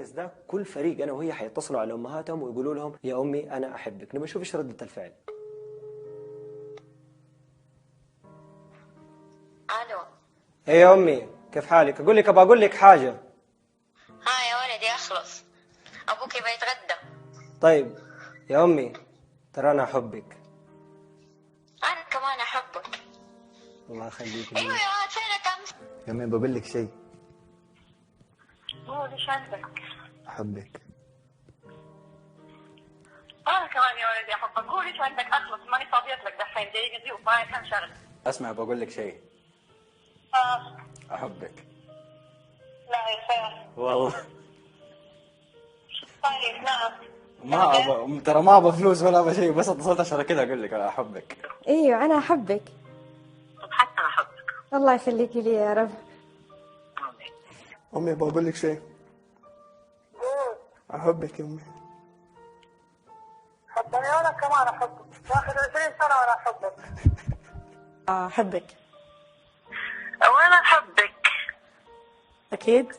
المجهز ده كل فريق انا وهي حيتصلوا على امهاتهم ويقولوا لهم يا امي انا احبك. نبغى نشوف ايش ردة الفعل. الو. ايه يا امي كيف حالك؟ ابغى اقول لك حاجه. ها يا ولدي اخلص، ابوك بيتغدى. طيب يا امي ترى انا احبك. انا كمان احبك. الله يخليك ايوه لي. يا ولد فينك امس؟ يا امي بقول لك شيء. قول ايش عندك؟ احبك. انا كمان يا ولدي احبك. قول ايش عندك اخلص، ماني فاضيت لك دحين، دقيقه دي ومعي كم شغله. اسمع بقول لك شيء. احبك. لا يا خير. والله طيب نعم. ما ابغى، ترى ما ابغى فلوس ولا ابغى شيء، بس اتصلت عشان كذا اقول لك انا احبك. ايوه انا احبك. طب حتى انا احبك. الله يخليكي لي يا رب. امي بقول لك شيء. قول. احبك يا امي. حبني وانا كمان احبك، واخد 20 سنه وانا احبك. احبك وانا احبك اكيد.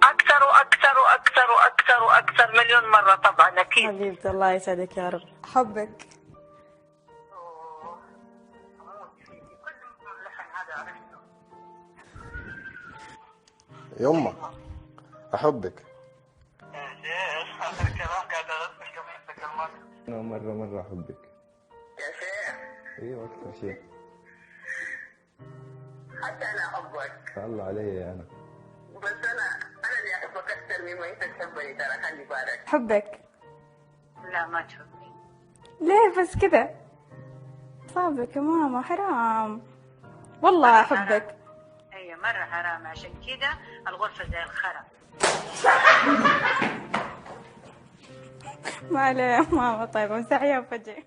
اكثر واكثر واكثر واكثر واكثر مليون مره طبعا اكيد. حبيبتي الله يسعدك يا رب. احبك. يما احبك. يا شيخ اخر كلام قاعد ارسل كم كلمات. انا مره احبك. يا شيخ ايوه اكثر شيء. حتى انا احبك. الله علي انا. بس انا اللي احبك اكثر مما انت تحبني، ترى خلي بالك. احبك. لا ما تحبني. ليه بس كذا؟ صعبك يا ماما حرام. والله احبك. هي مره حرام، عشان كذا الغرفه زي الخرا. ما عليه يا ماما. طيب امسحيها وفجأة.